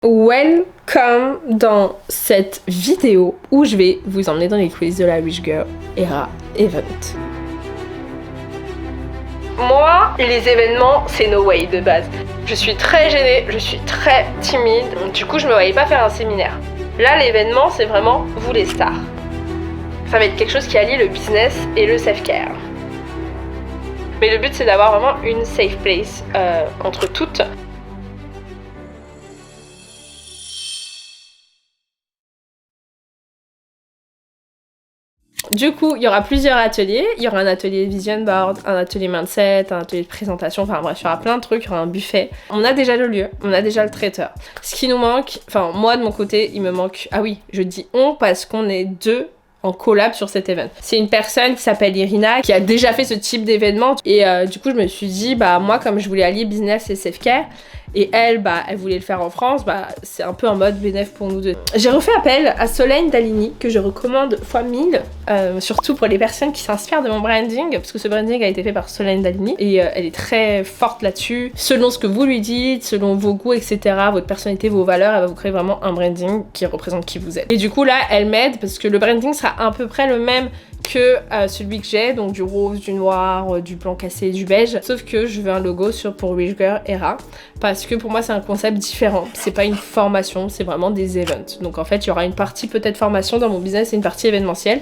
Welcome dans cette vidéo où je vais vous emmener dans les coulisses de la Wish Girl Era Event. Moi, les événements, c'est no way de base. Je suis très gênée, je suis très timide, du coup je me voyais pas faire un séminaire. Là, l'événement, c'est vraiment vous les stars. Ça va être quelque chose qui allie le business et le self-care. Mais le but, c'est d'avoir vraiment une safe place entre toutes. Du coup, il y aura plusieurs ateliers. Il y aura un atelier vision board, un atelier mindset, un atelier de présentation, enfin bref, il y aura plein de trucs, il y aura un buffet. On a déjà le lieu, on a déjà le traiteur. Ce qui nous manque, enfin moi de mon côté, il me manque... Ah oui, je dis on parce qu'on est deux en collab sur cet event. C'est une personne qui s'appelle Irina qui a déjà fait ce type d'événement et du coup je me suis dit bah moi comme je voulais allier business et self-care et elle elle voulait le faire en France, c'est un peu en mode bénéf pour nous deux. J'ai refait appel à Solène Dalini que je recommande fois 1000 surtout pour les personnes qui s'inspirent de mon branding parce que ce branding a été fait par Solène Dalini et elle est très forte là-dessus. Selon ce que vous lui dites, selon vos goûts etc, votre personnalité, vos valeurs, elle va vous créer vraiment un branding qui représente qui vous êtes. Et du coup là elle m'aide parce que le branding sera à peu près le même que celui que j'ai, donc du rose, du noir, du blanc cassé, du beige, sauf que je veux un logo pour Wish Girl Era parce que pour moi c'est un concept différent, c'est pas une formation, c'est vraiment des events. Donc en fait il y aura une partie peut-être formation dans mon business et une partie événementielle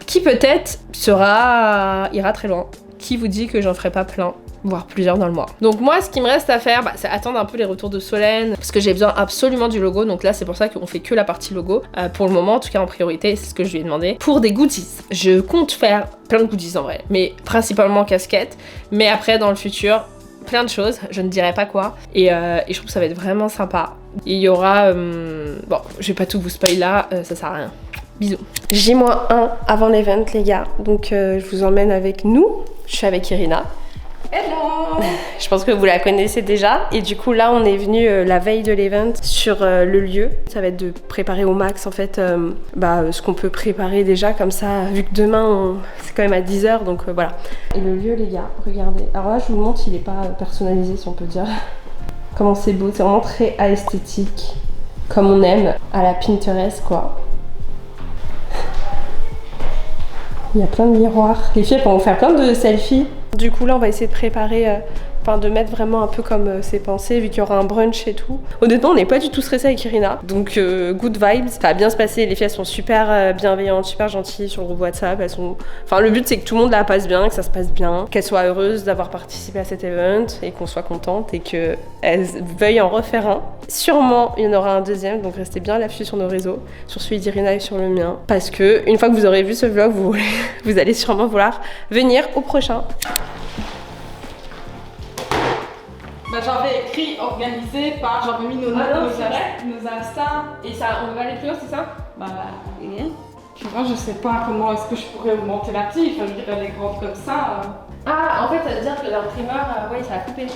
qui peut-être ira très loin. Qui vous dit que j'en ferai pas plein, voire plusieurs dans le mois. Donc moi ce qui me reste à faire c'est attendre un peu les retours de Solène parce que j'ai besoin absolument du logo, donc là c'est pour ça qu'on fait que la partie logo pour le moment, en tout cas en priorité, c'est ce que je lui ai demandé. Pour des goodies, je compte faire plein de goodies en vrai, mais principalement casquettes, mais après dans le futur plein de choses, je ne dirai pas quoi, et je trouve que ça va être vraiment sympa. Il y aura bon je vais pas tout vous spoiler là, ça sert à rien. Bisous. J-1 avant l'event les gars, donc je vous emmène avec nous. Je suis avec Irina. Hello. Je pense que vous la connaissez déjà. Et du coup là on est venu la veille de l'event sur le lieu. Ça va être de préparer au max en fait ce qu'on peut préparer déjà comme ça. Vu que demain c'est quand même à 10h donc voilà. Et le lieu les gars, regardez. Alors là je vous montre, il est pas personnalisé si on peut dire. Comment c'est beau, c'est vraiment très esthétique. Comme on aime, à la Pinterest quoi. Il y a plein de miroirs. Les filles elles vont faire plein de selfies. Du coup là on va essayer de préparer, de mettre vraiment un peu comme c'est pensé vu qu'il y aura un brunch et tout. Honnêtement on n'est pas du tout stressé avec Irina, donc good vibes, ça va bien se passer, les filles elles sont super bienveillantes, super gentilles sur le groupe WhatsApp, elles sont... Enfin le but c'est que tout le monde la passe bien, que ça se passe bien, qu'elle soit heureuse d'avoir participé à cet event et qu'on soit contente et qu'elle veuille en refaire un. Sûrement il y en aura un deuxième, donc restez bien à l'affût sur nos réseaux, sur celui d'Irina et sur le mien, parce que une fois que vous aurez vu ce vlog, vous allez sûrement vouloir venir au prochain. J'avais écrit organisé par, j'avais mis nos Insta. Et ça, on va aller plus haut, c'est ça? Oui. Tu vois, je sais pas comment est-ce que je pourrais augmenter la petite, enfin, je dirais elle est grande comme ça. Ah, en fait, ça veut dire que l'imprimeur, ouais, ça a coupé.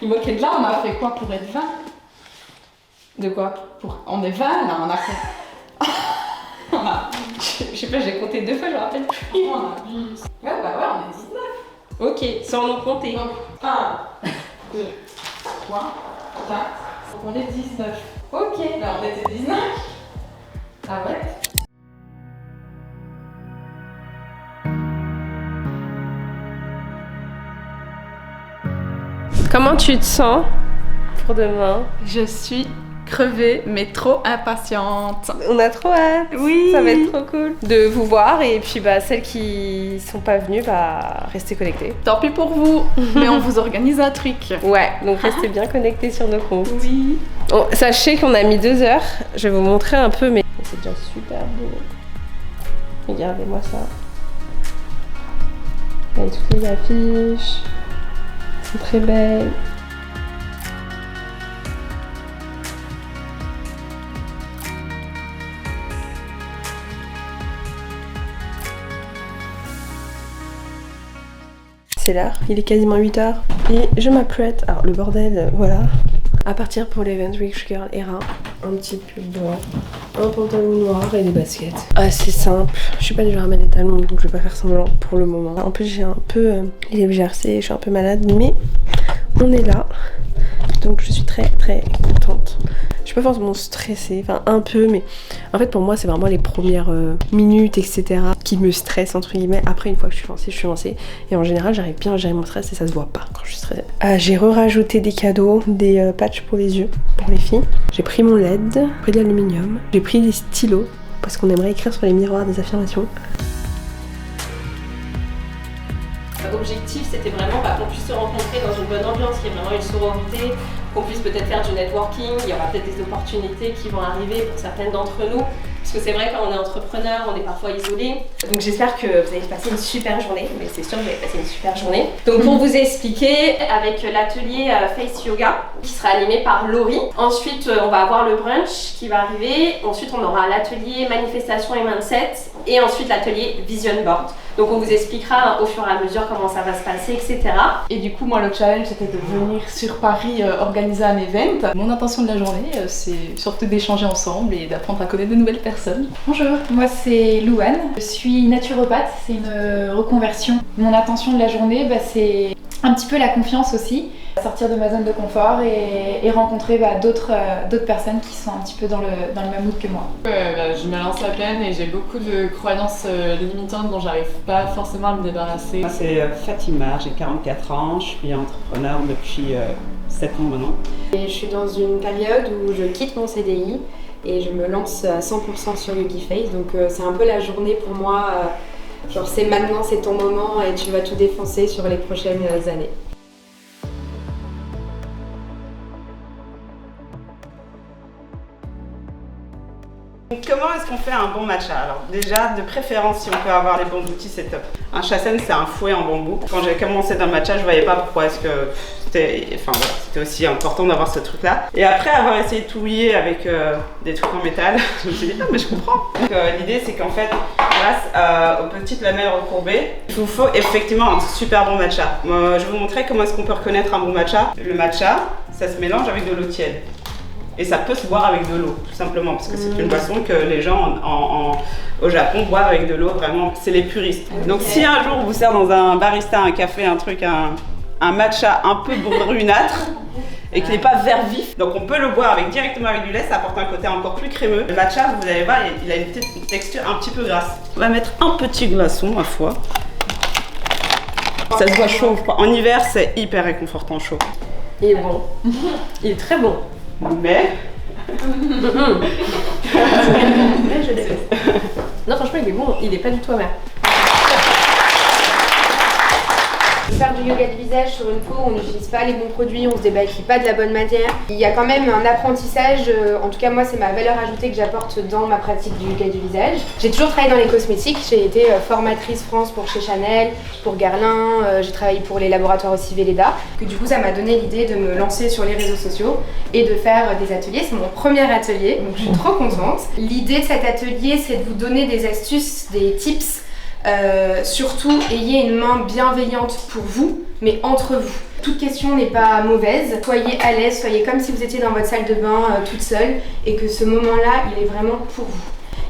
Il manquait de là, on a fait quoi pour être 20? De quoi? On est 20 là, on a fait. Je sais pas, j'ai compté 2 fois, je me rappelle plus. On a 10. Ouais, on est 19. Ok, sans nous compter. Donc 1, 2, 3, 4. Donc on est 19. Ok. Là on était 19. Ah ouais? Comment tu te sens pour demain? Je suis crevée mais trop impatiente. On a trop hâte. Oui. Ça va être trop cool de vous voir et puis celles qui sont pas venues, restez connectées. Tant pis pour vous, mais on vous organise un truc. Ouais, donc restez bien connectés sur nos comptes. Oui. Bon, sachez qu'on a mis 2 heures. Je vais vous montrer un peu, mais c'est déjà super beau. Regardez-moi ça. Il y a toutes les affiches. Elles sont très belles. C'est l'heure, il est quasiment 8h et je m'apprête, alors le bordel, voilà, à partir pour l'event Wish Girl Era. Un petit pull blanc, un pantalon noir et des baskets. Assez simple. Je suis pas du genre à mettre des talons donc je vais pas faire semblant pour le moment. En plus j'ai un peu les GRC, je suis un peu malade mais on est là. Donc je suis très contente. Je suis pas forcément stressée, enfin un peu, mais en fait pour moi c'est vraiment les premières minutes etc. qui me stressent entre guillemets. Après une fois que je suis lancée et en général j'arrive bien à gérer mon stress et ça se voit pas quand je suis stressée. J'ai rajouté des cadeaux, des patchs pour les yeux pour les filles. J'ai pris mon LED, j'ai pris de l'aluminium, j'ai pris des stylos parce qu'on aimerait écrire sur les miroirs des affirmations. L'objectif c'était vraiment qu'on puisse se rencontrer dans une bonne ambiance, qu'il y ait vraiment une sororité, qu'on puisse peut-être faire du networking, il y aura peut-être des opportunités qui vont arriver pour certaines d'entre nous. Parce que c'est vrai quand on est entrepreneur, on est parfois isolé. Donc j'espère que vous allez passer une super journée, mais c'est sûr que vous allez passer une super journée. Donc pour vous expliquer, avec l'atelier Face Yoga qui sera animé par Laurie. Ensuite on va avoir le brunch qui va arriver. Ensuite on aura l'atelier manifestation et mindset. Et ensuite l'atelier vision board. Donc on vous expliquera au fur et à mesure comment ça va se passer, etc. Et du coup, moi, le challenge, c'était de venir sur Paris organiser un event. Mon intention de la journée, c'est surtout d'échanger ensemble et d'apprendre à connaître de nouvelles personnes. Bonjour, moi c'est Louane, je suis naturopathe, c'est une reconversion. Mon intention de la journée, c'est un petit peu la confiance aussi, sortir de ma zone de confort et rencontrer d'autres personnes qui sont un petit peu dans le même mood que moi. Je me lance à peine et j'ai beaucoup de croyances limitantes dont j'arrive pas forcément à me débarrasser. Moi c'est Fatima, j'ai 44 ans, je suis entrepreneur depuis 7 ans maintenant. Et je suis dans une période où je quitte mon CDI et je me lance à 100% sur YogiFace, donc c'est un peu la journée pour moi, genre c'est maintenant, c'est ton moment et tu vas tout défoncer sur les prochaines années. Comment est-ce qu'on fait un bon matcha? Alors déjà, de préférence, si on peut avoir les bons outils, c'est top. Un chasen, c'est un fouet en bambou. Quand j'ai commencé dans le matcha, je voyais pas pourquoi est-ce que c'était aussi important d'avoir ce truc-là. Et après avoir essayé de tout lier avec des trucs en métal, je me suis dit, ah mais je comprends. Donc l'idée, c'est qu'en fait, grâce aux petites lamelles recourbées, il vous faut effectivement un super bon matcha. Je vais vous montrer comment est-ce qu'on peut reconnaître un bon matcha. Le matcha, ça se mélange avec de l'eau tiède. Et ça peut se boire avec de l'eau, tout simplement, parce que c'est une boisson que les gens au Japon boivent avec de l'eau, vraiment, c'est les puristes. Okay. Donc si un jour on vous sert dans un barista, un café, un truc, un matcha un peu brunâtre, et qu'il n'est pas vert vif, donc on peut le boire directement avec du lait, ça apporte un côté encore plus crémeux. Le matcha, vous allez voir, il a une texture un petit peu grasse. On va mettre un petit glaçon, ma foi. Ça se voit chaud, en hiver c'est hyper réconfortant chaud. Il est bon, il est très bon. Mais je déteste. Non franchement il est bon, il est pas du tout amer. Faire du yoga du visage sur une peau où on n'utilise pas les bons produits, on se débâclit pas de la bonne matière. Il y a quand même un apprentissage, en tout cas moi c'est ma valeur ajoutée que j'apporte dans ma pratique du yoga du visage. J'ai toujours travaillé dans les cosmétiques, j'ai été formatrice France pour chez Chanel, pour Guerlain, j'ai travaillé pour les laboratoires aussi Velleda. Que du coup ça m'a donné l'idée de me lancer sur les réseaux sociaux et de faire des ateliers. C'est mon premier atelier, donc je suis trop contente. L'idée de cet atelier c'est de vous donner des astuces, des tips. Surtout, ayez une main bienveillante pour vous, mais entre vous. Toute question n'est pas mauvaise. Soyez à l'aise, soyez comme si vous étiez dans votre salle de bain toute seule et que ce moment-là, il est vraiment pour vous.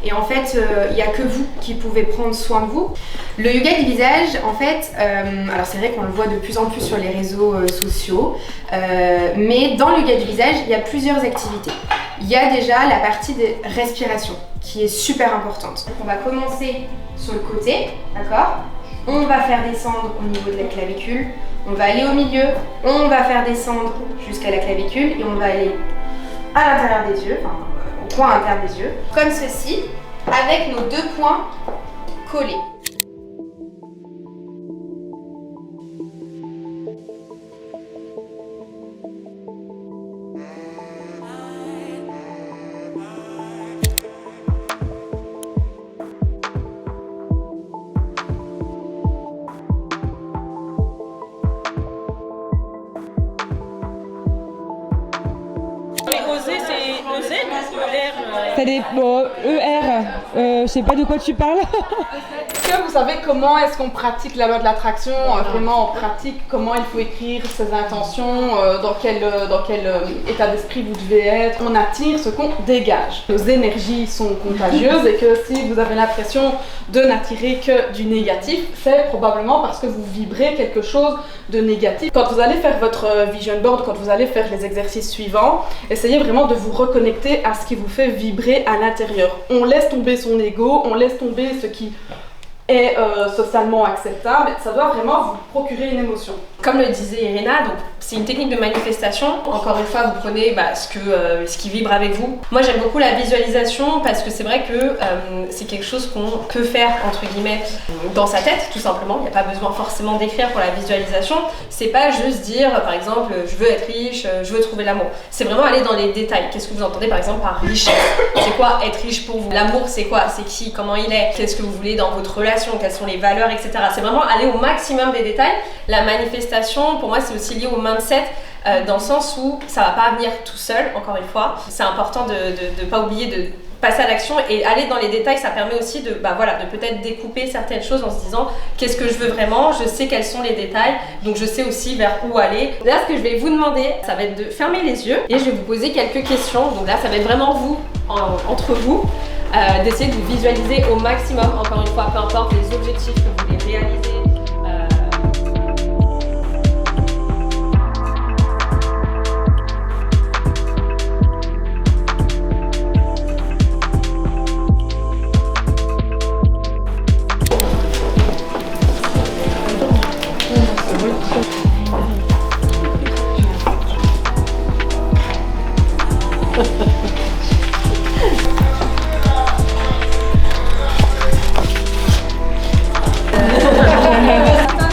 Et en fait, il n'y a que vous qui pouvez prendre soin de vous. Le yoga du visage, en fait, alors c'est vrai qu'on le voit de plus en plus sur les réseaux sociaux, mais dans le yoga du visage, il y a plusieurs activités. Il y a déjà la partie de respiration qui est super importante. Donc on va commencer sur le côté, d'accord? On va faire descendre au niveau de la clavicule, on va aller au milieu, on va faire descendre jusqu'à la clavicule et on va aller à l'intérieur des yeux, enfin au coin interne des yeux, comme ceci, avec nos deux poings collés. T'as des ER, je sais pas de quoi tu parles. que vous savez comment est-ce qu'on pratique la loi de l'attraction, vraiment en pratique, comment il faut écrire ses intentions, dans quel état d'esprit vous devez être. On attire ce qu'on dégage. Nos énergies sont contagieuses et que si vous avez l'impression de n'attirer que du négatif, c'est probablement parce que vous vibrez quelque chose de négatif. Quand vous allez faire votre vision board, quand vous allez faire les exercices suivants, essayez vraiment de vous reconnecter à ce qui vous fait vibrer à l'intérieur. On laisse tomber son ego, on laisse tomber ce qui est socialement acceptable, ça doit vraiment vous procurer une émotion. Comme le disait Irina, donc c'est une technique de manifestation. Encore une fois, vous prenez ce qui vibre avec vous. Moi, j'aime beaucoup la visualisation parce que c'est vrai que c'est quelque chose qu'on peut faire, entre guillemets, dans sa tête, tout simplement. Il n'y a pas besoin forcément d'écrire pour la visualisation. C'est pas juste dire, par exemple, je veux être riche, je veux trouver l'amour. C'est vraiment aller dans les détails. Qu'est-ce que vous entendez, par exemple, par richesse? C'est quoi être riche pour vous? L'amour, c'est quoi? C'est qui? Comment il est? Qu'est-ce que vous voulez dans votre relation? Quelles sont les valeurs, etc. C'est vraiment aller au maximum des détails. La manifestation, pour moi, c'est aussi lié au mindset, dans le sens où ça va pas venir tout seul, encore une fois. C'est important de pas oublier de passer à l'action et aller dans les détails. Ça permet aussi de peut-être découper certaines choses en se disant qu'est-ce que je veux vraiment, je sais quels sont les détails, donc je sais aussi vers où aller. Là, ce que je vais vous demander, ça va être de fermer les yeux et je vais vous poser quelques questions. Donc là, ça va être vraiment vous, entre vous, d'essayer de vous visualiser au maximum, encore une fois, peu importe les objectifs que vous voulez réaliser.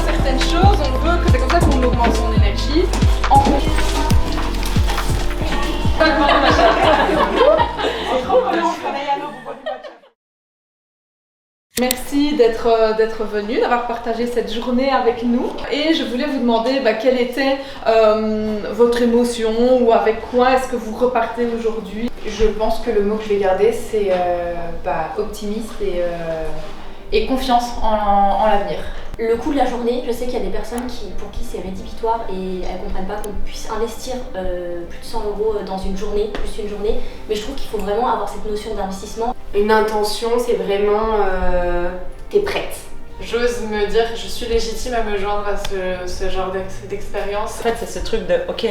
Certaines choses, on veut que c'est comme ça qu'on augmente son énergie. Merci d'être venu, d'avoir partagé cette journée avec nous. Et je voulais vous demander quelle était votre émotion ou avec quoi est-ce que vous repartez aujourd'hui. Je pense que le mot que je vais garder, c'est optimiste et confiance en l'avenir. Le coût de la journée, je sais qu'il y a des personnes pour qui c'est rédhibitoire et elles ne comprennent pas qu'on puisse investir plus de 100 € dans une journée, plus une journée. Mais je trouve qu'il faut vraiment avoir cette notion d'investissement. Une intention, c'est vraiment t'es prête. J'ose me dire que je suis légitime à me joindre à ce genre d'expérience. En fait, c'est ce truc de ok,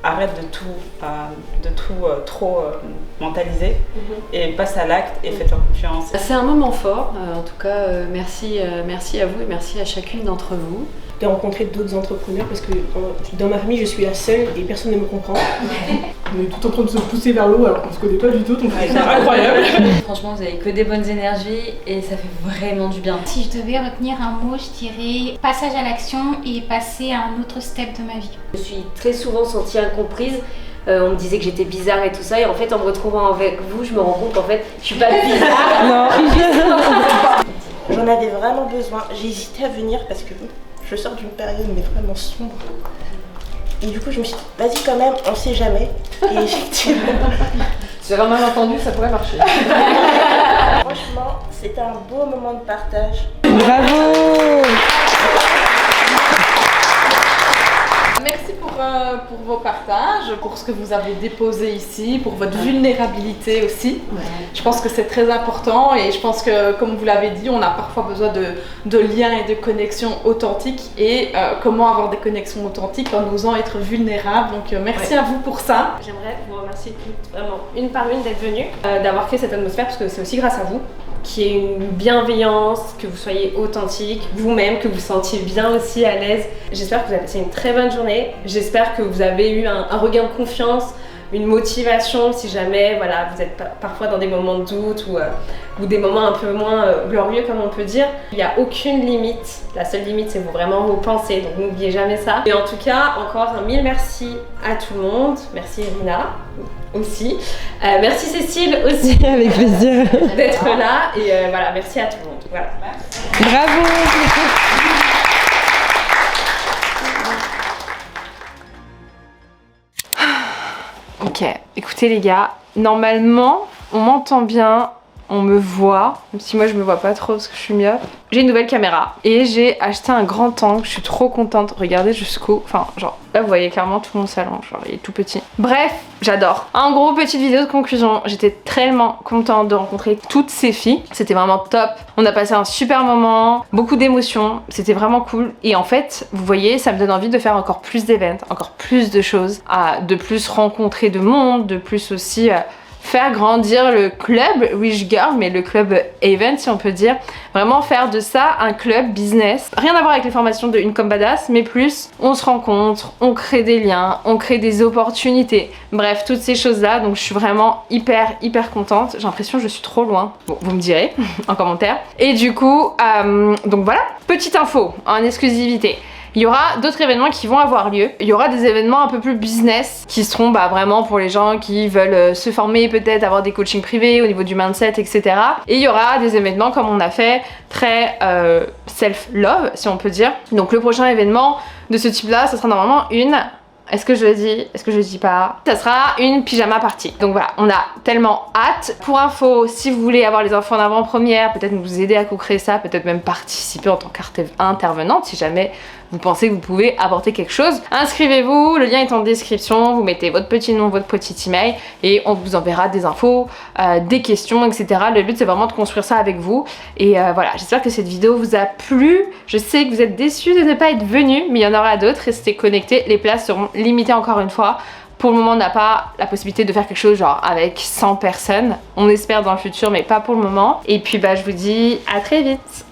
arrête de tout trop mentaliser et passe à l'acte et fais-toi confiance. C'est un moment fort, en tout cas merci à vous et merci à chacune d'entre vous. De rencontrer d'autres entrepreneurs parce que dans ma famille je suis la seule et personne ne me comprend. On est tout en train de se pousser vers l'eau alors qu'on se connaît pas du tout, donc c'est incroyable. Franchement vous avez que des bonnes énergies et ça fait vraiment du bien. Si je devais retenir un mot, je dirais passage à l'action et passer à un autre step de ma vie. Je me suis très souvent sentie incomprise. On me disait que j'étais bizarre et tout ça, et en fait en me retrouvant avec vous, je me rends compte qu'en fait je suis pas bizarre. Non. J'en avais vraiment besoin. J'ai hésité à venir parce que je sors d'une période mais vraiment sombre. Et du coup je me suis dit, vas-y quand même, on sait jamais. Et effectivement... Sur un malentendu, ça pourrait marcher. Franchement, c'était un beau moment de partage. Bravo! Merci pour vos partages, pour ce que vous avez déposé ici, pour votre vulnérabilité aussi. Ouais. Je pense que c'est très important et je pense que, comme vous l'avez dit, on a parfois besoin de liens et de connexions authentiques. Et comment avoir des connexions authentiques en osant être vulnérable. Donc merci à vous pour ça. J'aimerais vous remercier toutes, vraiment, une par une d'être venues, d'avoir créé cette atmosphère parce que c'est aussi grâce à vous. Qu'il y ait une bienveillance, que vous soyez authentique, vous-même, que vous vous sentiez bien aussi à l'aise. J'espère que vous avez passé une très bonne journée. J'espère que vous avez eu un regain de confiance, une motivation si jamais vous êtes parfois dans des moments de doute ou des moments un peu moins glorieux comme on peut dire. Il n'y a aucune limite. La seule limite c'est vraiment vos pensées, donc n'oubliez jamais ça. Et en tout cas, encore un mille merci à tout le monde. Merci Irina aussi. Merci Cécile aussi. Avec plaisir. D'être là et merci à tout le monde. Voilà. Bravo. Ok, écoutez les gars, normalement on m'entend bien, on me voit, même si moi je me vois pas trop parce que je suis myope. J'ai une nouvelle caméra et j'ai acheté un grand angle, je suis trop contente. Regardez jusqu'au... Enfin, genre, là vous voyez clairement tout mon salon, genre il est tout petit. Bref, j'adore. En gros, petite vidéo de conclusion, j'étais tellement contente de rencontrer toutes ces filles. C'était vraiment top. On a passé un super moment, beaucoup d'émotions, c'était vraiment cool. Et en fait, vous voyez, ça me donne envie de faire encore plus d'événements, encore plus de choses, de plus rencontrer de monde, de plus aussi... faire grandir le club Wish Girl, mais le club event si on peut dire, vraiment faire de ça un club business. Rien à voir avec les formations de Une Comme Badass, mais plus on se rencontre, on crée des liens, on crée des opportunités, bref toutes ces choses là, donc je suis vraiment hyper contente. J'ai l'impression que je suis trop loin, bon vous me direz en commentaire. Et du coup, donc voilà, petite info en exclusivité. Il y aura d'autres événements qui vont avoir lieu. Il y aura des événements un peu plus business qui seront vraiment pour les gens qui veulent se former, peut-être avoir des coachings privés au niveau du mindset, etc. Et il y aura des événements comme on a fait, très self-love si on peut dire. Donc le prochain événement de ce type-là, ça sera normalement une... Est-ce que je le dis? Est-ce que je le dis pas? Ça sera une pyjama party. Donc voilà, on a tellement hâte. Pour info, si vous voulez avoir les infos en avant-première, peut-être nous aider à co-créer ça, peut-être même participer en tant qu'intervenante si jamais vous pensez que vous pouvez apporter quelque chose. Inscrivez-vous, le lien est en description, vous mettez votre petit nom, votre petit email et on vous enverra des infos, des questions, etc. Le but c'est vraiment de construire ça avec vous. Et voilà, j'espère que cette vidéo vous a plu. Je sais que vous êtes déçus de ne pas être venus, mais il y en aura d'autres, restez connectés, les places seront limitées encore une fois. Pour le moment, on n'a pas la possibilité de faire quelque chose genre avec 100 personnes. On espère dans le futur, mais pas pour le moment. Et puis je vous dis à très vite.